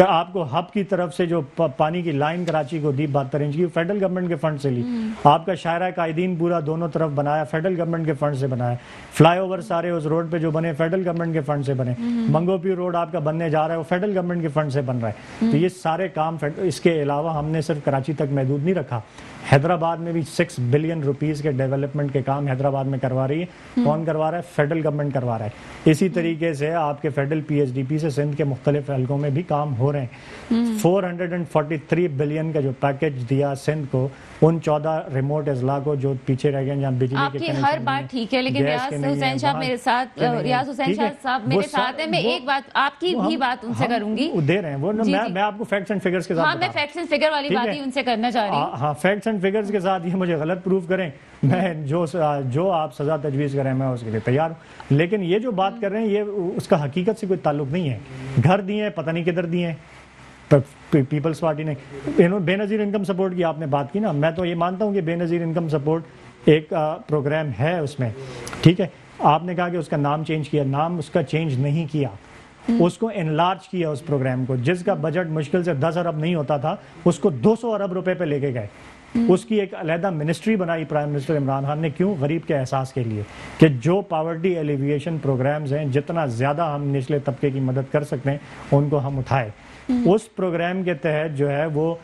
آپ کو ہب کی طرف سے جو پانی کی لائن کراچی کو دی 72 انچ کی، فیڈرل گورنمنٹ کے فنڈ سے لی۔ آپ کا شاہراہ قائدین پورا دونوں طرف بنایا فیڈرل گورنمنٹ کے فنڈ سے بنایا۔ فلائی اوور سارے اس روڈ پہ جو بنے فیڈرل گورنمنٹ کے فنڈ سے بنے۔ منگو پیو روڈ آپ کا بننے جا رہا ہے وہ فیڈرل گورنمنٹ کے فنڈ سے بن رہا ہے۔ تو یہ سارے کام اس کے علاوہ ہم نے صرف کراچی تک محدود نہیں رکھا، حیدرآباد میں بھی 6 بلین روپیز کے ڈیولپمنٹ کے کام حیدرآباد میں کروا رہی ہے۔ کون کروا رہا ہے؟ فیڈرل گورنمنٹ کروا رہا ہے۔ اسی طریقے سے آپ کے federal P H D P سے سندھ کے مختلف حلقوں میں بھی کام ہو رہے ہیں۔ 443 بلین کا جو پیکج دیا سندھ کو، ان 14 ریموٹ اضلاع کو جو پیچھے رہ گئے جہاں بجلی آپ کی ہر بات ٹھیک ہے، لیکن ریاض حسین صاحب میرے ساتھ، ریاض حسین صاحب میرے ساتھ ہیں، میں ایک بات آپ کی بھی بات ان سے کروں گی۔ دے رہے ہیں وہ، میں آپ کو فیکٹس اینڈ فگرز کے ساتھ، ہاں میں فیکٹس اینڈ فگر والی بات ہی ان سے کرنا چاہ رہی ہوں۔ ہاں فیکٹس اینڈ فگرز کے ساتھ یہ مجھے غلط پروف کریں، میں جو آپ سزا تجویز کریں میں اس کے لیے تیار ہوں، لیکن یہ جو بات کر رہے ہیں یہ اس کا حقیقت سے کوئی تعلق نہیں ہے۔ گھر دیے پتہ نہیں کدھر دیے ہیں پیپلز پارٹی نے۔ بے نظیر انکم سپورٹ کی آپ نے بات کی نا، میں تو یہ مانتا ہوں کہ بے نظیر انکم سپورٹ ایک پروگرام ہے اس میں، ٹھیک ہے۔ آپ نے کہا کہ اس کا نام چینج کیا، نام اس کا چینج نہیں کیا، اس کو انلارج کیا اس پروگرام کو، جس کا بجٹ مشکل سے 10 ارب نہیں ہوتا تھا اس کو 200 ارب روپے پہ لے کے گئے۔ اس کی ایک علیحدہ منسٹری بنائی پرائم منسٹر عمران خان نے، کیوں؟ غریب کے احساس کے لیے، کہ جو پاورٹی ایلیویشن پروگرامز ہیں جتنا زیادہ ہم نچلے طبقے کی مدد کر سکتے ہیں ان کو ہم اٹھائے۔ اس پروگرام کے تحت جو ہے وہ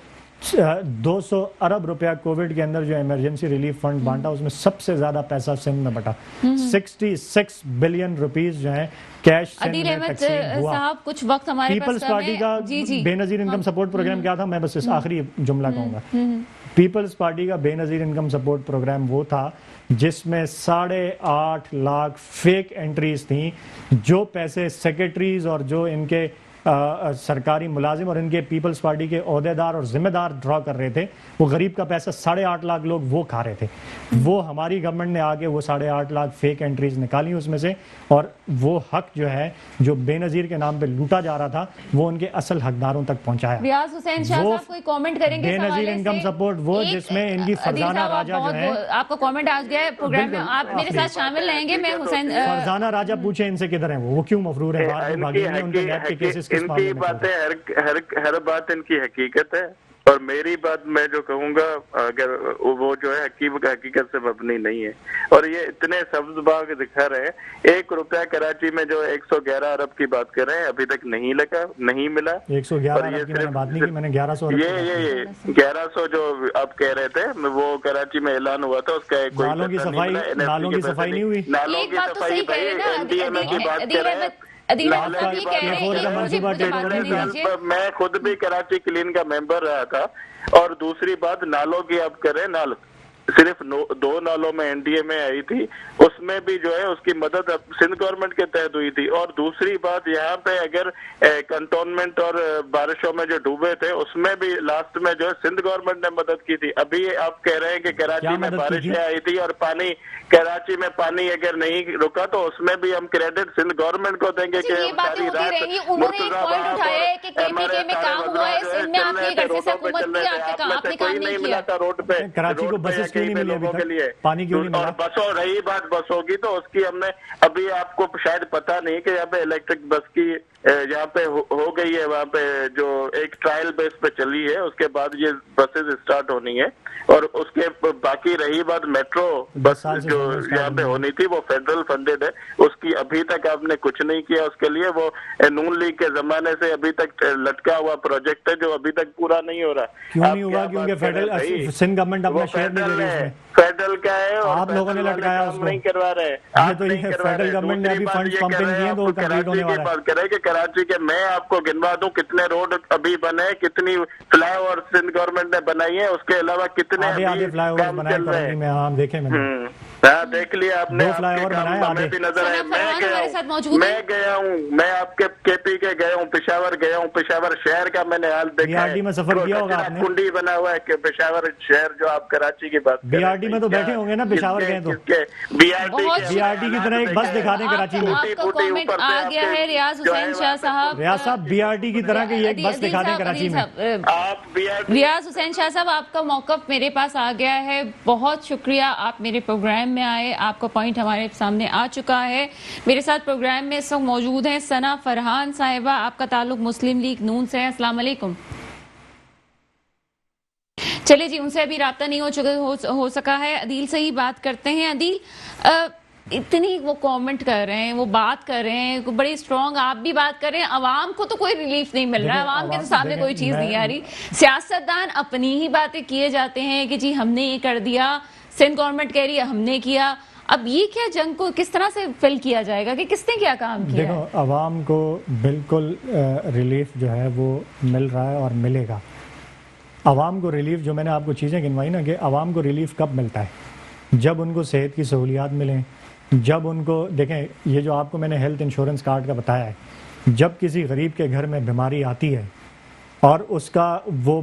200 ارب روپیہ کووڈ کے اندر جو ایمرجنسی ریلیف فنڈ بانٹا، اس میں سب سے زیادہ پیسہ سندھ میں بٹا، 66 بلین روپیز جو ہیں کیش سندھ میں تقسیم ہوا۔ صاحب کچھ وقت ہمارے پیپلز پارٹی کا بے نظیر انکم سپورٹ پروگرام کیا تھا؟ میں بس اس آخری جملہ کہوں گا، پیپلز پارٹی کا بے نظیر انکم سپورٹ پروگرام وہ تھا جس میں 8.5 لاکھ فیک انٹریز تھیں، جو پیسے سیکرٹریز اور جو ان کے سرکاری ملازم اور ان کے پیپلز پارٹی کے عہدیدار اور ذمہ دار ڈرا کر رہے تھے، وہ غریب کا پیسہ 8.5 لاکھ لوگ وہ کھا رہے تھے۔ وہ ہماری گورنمنٹ نے آگے وہ 8.5 لاکھ فیک انٹریز نکالی اس میں سے، اور وہ حق جو ہے جو بے نظیر کے نام پہ لوٹا جا رہا تھا وہ ان کے اصل حقداروں تک پہنچایا۔ ریاض حسین شاہ صاحب کوئی کامنٹ کریں گے؟ بے نظیر انکم سپورٹ وہ جس میں ان کی فرزانہ راجہ جو ہے، آپ کا کامنٹ آ گیا ہے پروگرام میں، آپ میرے ساتھ شامل رہیں گے۔ میں حسین فرزانہ راجہ پوچھیں ان سے کدھر ہیں وہ کیوں مفرور ہیں باہر بھاگے ہیں؟ ان کے نیب کے کیسز کس معاملے میں؟ ہر بات ان کی حقیقت ہے اور میری بات میں جو کہوں گا اگر وہ جو ہے حقیقت سے مبنی نہیں ہے، اور یہ اتنے سبز باغ دکھا رہے ہیں، 1 روپیہ کراچی میں جو 111 ارب کی بات کر رہے ہیں ابھی تک نہیں لگا، نہیں ملا. 111 ارب کی میں نے بات نہیں کی، میں نے 1100 ارب کی بات کی. یہ 1100 جو آپ کہہ رہے تھے وہ کراچی میں اعلان ہوا تھا، اس کا کوئی نالوں کی صفائی نہیں ہوئی. نالوں کی صفائی بھائی NDMA کی بات کر رہے ہیں. میں خود بھی کراچی کلین کا ممبر رہا تھا. اور دوسری بات نالوں کی آپ کریں، صرف 2 نالوں میں NDMA آئی تھی، اس میں بھی جو ہے اس کی مدد سندھ گورنمنٹ کے تحت ہوئی تھی. اور دوسری بات یہاں پہ اگر کنٹونمنٹ اور بارشوں میں جو ڈوبے تھے اس میں بھی لاسٹ میں جو ہے سندھ گورنمنٹ نے مدد کی تھی. ابھی آپ کہہ رہے ہیں کہ کراچی میں بارشیں آئی تھی اور کراچی میں پانی اگر نہیں رکا تو اس میں بھی ہم کریڈٹ سندھ گورنمنٹ کو دیں گے کہ ساری رات کوئی نہیں ملا تھا روڈ پہ کراچی کو بسیں کیوں نہیں ملی ابھی تک؟ پانی کیوں نہیں ملا؟ اور بسوں رہی بات بسوں کی تو اس کی ہم نے ابھی آپ کو شاید پتہ نہیں کہ یہاں پہ الیکٹرک بس کی یہاں پہ ہو گئی ہے، وہاں پہ جو ایک ٹرائل بیس پہ چلی ہے، اس کے بعد یہ بسز اسٹارٹ ہونی ہے. اور اس کے باقی رہی بات میٹرو بس جو یہاں پہ ہونی تھی وہ فیڈرل فنڈڈ ہے، اس کی ابھی تک آپ نے کچھ نہیں کیا. اس کے لیے وہ نون لیگ کے زمانے سے ابھی تک لٹکا ہوا پروجیکٹ ہے جو ابھی تک پورا نہیں ہو رہا. کیوں نہیں ہوگا؟ کیونکہ فیڈرل سندھ گورنمنٹ اپنا شیئر نہیں دے رہی اس میں. فیڈرل کا ہے اور آپ لوگوں نے لٹکایا اس کو، نہیں کروا رہے. یہ تو یہ فیڈرل گورنمنٹ نے ابھی فنڈز پمپنگ کیے تو کمپلیٹ ہونے والا ہے. بات کریں کہ کراچی کے میں آپ کو گنوا دوں کتنے روڈ ابھی بنے، کتنی فلائی اوور سندھ گورنمنٹ نے بنائی ہے، اس کے علاوہ کتنے آدھے فلائی اوور بنائے کراچی میں. ہاں دیکھیں میں نے دیکھ لیا آپ نے، 2 فلائی اوور بنائے آدھے. بھی نظر آئے. میں گیا ہوں، میں آپ کے KP کے گیا ہوں، پشاور گیا ہوں، پشاور شہر کا میں نے حال دیکھا ہے. BRT میں سفر کیا ہوگا آپ نے؟ کنڈی بنا ہوا ہے کہ پشاور شہر جو آپ کراچی کی بات کریں. BRT میں تو بیٹھے ہوں گے نا پشاور گئے تو. BRT کی طرح ایک بس دکھا دیں کراچی میں. آپ کا کامنٹ آ گیا ہے ریاض حسین شاہ صاحب. ریاض صاحب BRT کی طرح کی ایک بس دکھا دیں کراچی میں. ریاض حسین شاہ صاحب آپ کا موقف میرے پاس آ گیا ہے. بہت شکریہ آپ میرے پروگرام میں آئے، آپ کا پوائنٹ ہمارے سامنے آ چکا ہے. میرے ساتھ پروگرام میں اس وقت موجود ہیں ثنا فرحان صاحبہ، آپ کا تعلق مسلم لیگ نون سے ہے. السلام علیکم. چلے جی، ان سے ابھی رابطہ نہیں ہو سکا ہے. عدیل سے ہی بات کرتے ہیں. عدیل، اتنی وہ کامنٹ کر رہے ہیں، وہ بات کر رہے ہیں بڑی اسٹرانگ، آپ بھی بات کر رہے ہیں. عوام کو تو کوئی ریلیف نہیں مل رہا ہے، عوام کے سامنے کوئی چیز نہیں آ رہی. سیاستدان اپنی ہی باتیں کیے جاتے ہیں کہ جی ہم نے یہ کر دیا، سندھ گورنمنٹ کہہ رہی ہے ہم نے کیا. اب یہ کیا جنگ کو کس طرح سے فل کیا جائے گا کہ کس نے کیا کام کیا؟ دیکھو، عوام کو بالکل ریلیف جو ہے وہ مل رہا ہے اور ملے گا. عوام کو ریلیف، جو میں نے آپ کو چیزیں گنوائی نا، کہ عوام کو ریلیف کب ملتا ہے؟ جب ان کو صحت کی سہولیات ملیں، جب ان کو دیکھیں، یہ جو آپ کو میں نے ہیلتھ انشورنس کارڈ کا بتایا ہے، جب کسی غریب کے گھر میں بیماری آتی ہے اور اس کا وہ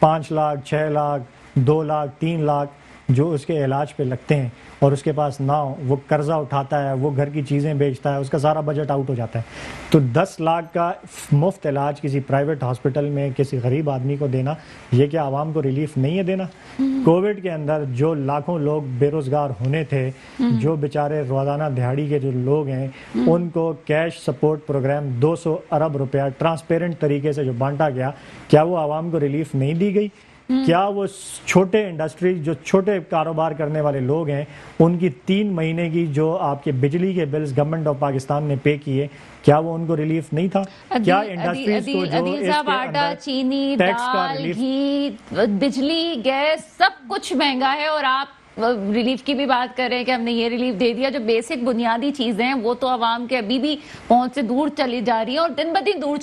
5 لاکھ 6 لاکھ 2 لاکھ 3 لاکھ جو اس کے علاج پہ لگتے ہیں اور اس کے پاس نہ ہو، وہ قرضہ اٹھاتا ہے، وہ گھر کی چیزیں بیچتا ہے، اس کا سارا بجٹ آؤٹ ہو جاتا ہے. تو 10 لاکھ کا مفت علاج کسی پرائیویٹ ہاسپٹل میں کسی غریب آدمی کو دینا، یہ کیا عوام کو ریلیف نہیں ہے دینا؟ کووڈ کے اندر جو لاکھوں لوگ بے روزگار ہونے تھے، جو بیچارے روزانہ دہاڑی کے جو لوگ ہیں، ان کو کیش سپورٹ پروگرام 200 ارب روپیہ ٹرانسپیرنٹ طریقے سے جو بانٹا گیا، کیا وہ عوام کو ریلیف نہیں دی گئی؟ کیا وہ چھوٹے انڈسٹری، جو چھوٹے کاروبار کرنے والے لوگ ہیں، ان کی 3 مہینے کی جو آپ کے بجلی کے بلز گورنمنٹ آف پاکستان نے پے کیے، کیا وہ ان کو ریلیف نہیں تھا؟ کیا انڈسٹریز کو جو عدیل صاحب، آٹا، چینی، دال، گھی، بجلی، گیس سب کچھ مہنگا ہے اور آپ ریلیف کی بھی بات کر رہے ہیں کہ ہم نے یہ ریلیف دے دیا. جو بیسک بنیادی چیزیں ہیں وہ تو عوام کے ابھی بھی پہنچ سے دور چلی جا رہی ہیں اور دن بدن دور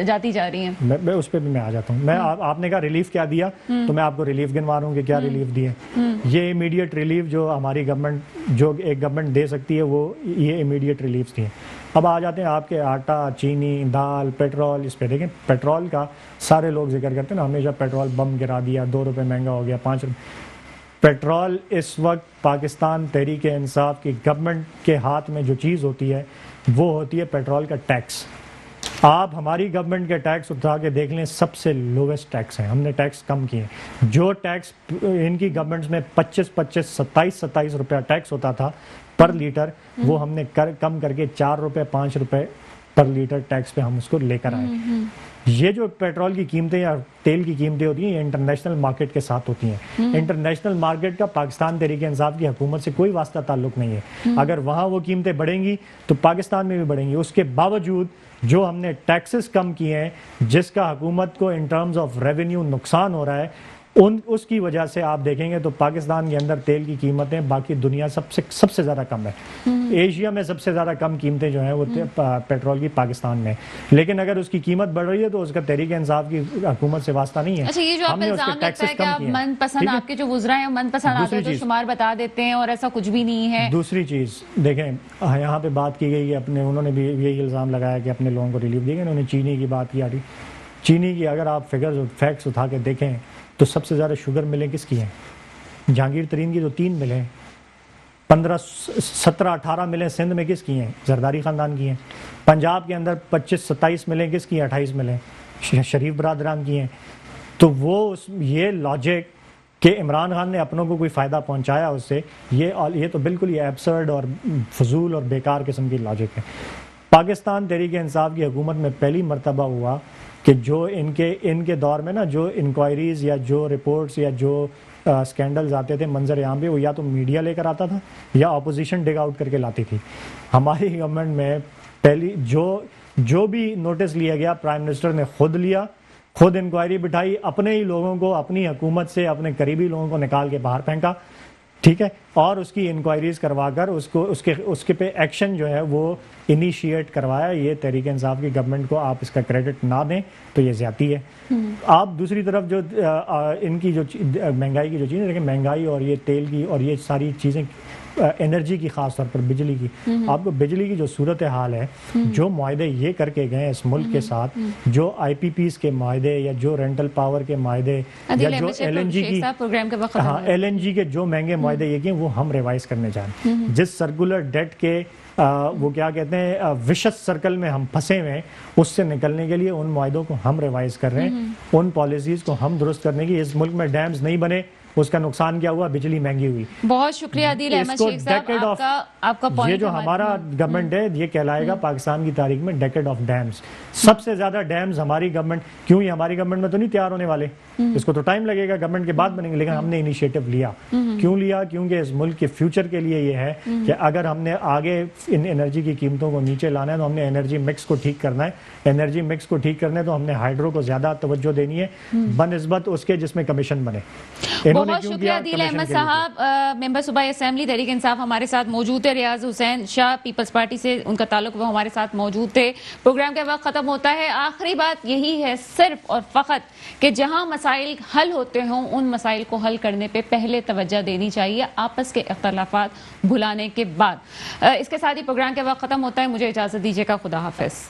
جاتی جا رہی ہیں. میں اس پہ بھی میں آ جاتا ہوں. میں آپ نے کہا ریلیف کیا دیا، تو میں آپ کو ریلیف گنوا رہا ہوں کہ کیا ریلیف دیے. یہ امیڈیٹ ریلیف جو ہماری گورنمنٹ، جو ایک گورنمنٹ دے سکتی ہے، وہ یہ امیڈیٹ ریلیف دیے. اب آ جاتے ہیں آپ کے آٹا، چینی، دال، پیٹرول. اس پہ دیکھیں، پیٹرول کا سارے لوگ ذکر کرتے ہیں نا، ہمیشہ پیٹرول بم گرا دیا، 2 روپے مہنگا ہو گیا، 5 روپے. پیٹرول اس وقت پاکستان تحریک انصاف کی گورنمنٹ کے ہاتھ میں جو چیز ہوتی ہے وہ ہوتی ہے پیٹرول کا ٹیکس. آپ ہماری گورنمنٹ کے ٹیکس اٹھا کے دیکھ لیں، سب سے لویسٹ ٹیکس ہیں. ہم نے ٹیکس کم کیے. جو ٹیکس ان کی گورنمنٹ میں 25 27 روپیہ ٹیکس ہوتا تھا پر لیٹر، وہ ہم نے کم کر کے 4 روپے 5 روپے پر لیٹر ٹیکس پہ ہم اس کو لے کر آئے. یہ جو پیٹرول کی قیمتیں یا تیل کی قیمتیں ہوتی ہیں یہ انٹرنیشنل مارکیٹ کے ساتھ ہوتی ہیں. انٹرنیشنل مارکیٹ کا پاکستان تحریک انصاف کی حکومت سے کوئی واسطہ تعلق نہیں ہے. اگر وہاں وہ قیمتیں بڑھیں گی تو پاکستان میں بھی بڑھیں گی. اس کے باوجود جو ہم نے ٹیکسز کم کیے ہیں جس کا حکومت کو ان ٹرمز آف ریونیو نقصان ہو رہا ہے, اس کی وجہ سے آپ دیکھیں گے تو پاکستان کے اندر تیل کی قیمتیں باقی دنیا سب سے زیادہ کم ہے. ایشیا میں سب سے زیادہ کم قیمتیں جو ہیں وہ پیٹرول کی پاکستان میں. لیکن اگر اس کی قیمت بڑھ رہی ہے تو اس کا تحریک انصاف کی حکومت سے واسطہ نہیں ہے. اچھا, یہ جو آپ الزام لگتا ہے کہ آپ من پسند, آپ کے جو وزراء ہیں من پسند آتے ہیں تو شمار بتا دیتے ہیں اور ایسا کچھ بھی نہیں ہے. دوسری چیز دیکھیں, یہاں پہ بات کی گئی ہے انہوں نے بھی یہی الزام لگایا کہ اپنے لوگوں کو ریلیف دے گا. انہوں نے چینی کی بات کی. چینی کی اگر آپ فیکٹس اٹھا کے دیکھیں تو سب سے زیادہ شوگر ملیں کس کی ہیں؟ جہانگیر ترین کی تو 3 ملیں, 15 17 18 ملیں سندھ میں کس کی ہیں؟ زرداری خاندان کی ہیں. پنجاب کے اندر 25 27 ملیں کس کی ہیں؟ 28 ملیں شریف برادران کی ہیں. تو وہ یہ لاجک کہ عمران خان نے اپنوں کو کوئی فائدہ پہنچایا اس سے, یہ تو بالکل یہ ایبسرڈ اور فضول اور بیکار قسم کی لاجک ہے. پاکستان تحریک انصاف کی حکومت میں پہلی مرتبہ ہوا کہ جو ان کے دور میں نا جو انکوائریز یا جو رپورٹس یا جو سکینڈلز آتے تھے منظر عام پہ, وہ یا تو میڈیا لے کر آتا تھا یا اپوزیشن ڈگ آؤٹ کر کے لاتی تھی. ہماری گورنمنٹ میں پہلی جو بھی نوٹس لیا گیا پرائم منسٹر نے خود لیا, خود انکوائری بٹھائی, اپنے ہی لوگوں کو اپنی حکومت سے اپنے قریبی لوگوں کو نکال کے باہر پھینکا, ٹھیک ہے, اور اس کی انکوائریز کروا کر اس کے پہ ایکشن جو ہے وہ انیشیٹ کروایا. یہ تحریک انصاف کی گورنمنٹ کو آپ اس کا کریڈٹ نہ دیں تو یہ زیادتی ہے. آپ دوسری طرف جو ان کی جو مہنگائی کی جو چیزیں دیکھیں, مہنگائی اور یہ تیل کی اور یہ ساری چیزیں, انرجی کی خاص طور پر بجلی کی, آپ کو بجلی کی جو صورت حال ہے, جو معاہدے یہ کر کے گئے اس ملک کے ساتھ, جو آئی پی پیز کے معاہدے یا جو رینٹل پاور کے معاہدے یا جو ایل این جی کے جو مہنگے معاہدے یہ کیے, وہ ہم ریوائز کرنے جا رہے ہیں. جس سرکولر ڈیٹ کے وہ کیا کہتے ہیں وشس سرکل میں ہم پھنسے ہوئے ہیں, اس سے نکلنے کے لیے ان معاہدوں کو ہم ریوائز کر رہے ہیں, ان پالیسیز کو ہم درست کرنے کی. اس ملک میں ڈیمز نہیں بنے, اس کا نقصان کیا ہوا؟ بجلی مہنگی ہوئی. بہت شکریہ عادل احمد شیخ صاحب, آپ کا پوائنٹ. یہ جو ہمارا گورنمنٹ ہے یہ کہلائے گا پاکستان کی تاریخ میں ڈیکیڈ آف ڈیمز. سب سے زیادہ ڈیمز ہماری گورنمنٹ, کیوں یہ ہماری گورنمنٹ میں تو نہیں تیار ہونے والے, اس کو تو ٹائم لگے گا, گورنمنٹ کے بعد بنیں گے, لیکن ہم نے انیشیٹو لیا. کیوں لیا؟ کیونکہ اس ملک کے فیوچر کے لیے یہ ہے کہ اگر ہم نے آگے ان انرجی کی قیمتوں کو نیچے لانا ہے تو ہم نے انرجی مکس کو ٹھیک کرنا ہے. انرجی مکس کو ٹھیک کرنا ہے تو ہم نے ہائیڈرو کو زیادہ توجہ دینی ہے بنسبت اس کے جس میں کمیشن بنے. بہت شکریہ عادل احمد صاحب, ممبر صوبائی اسمبلی تحریک انصاف ہمارے ساتھ موجود تھے. ریاض حسین شاہ پیپلز پارٹی سے ان کا تعلق, وہ ہمارے ساتھ موجود تھے. پروگرام کا وقت ختم ہوتا ہے. آخری بات یہی ہے صرف اور فقط کہ جہاں مسائل حل ہوتے ہوں ان مسائل کو حل کرنے پہ پہلے توجہ دینی چاہیے, آپس کے اختلافات بھلانے کے بعد. اس کے ساتھ ہی پروگرام کا وقت ختم ہوتا ہے. مجھے اجازت دیجیے گا. خدا حافظ.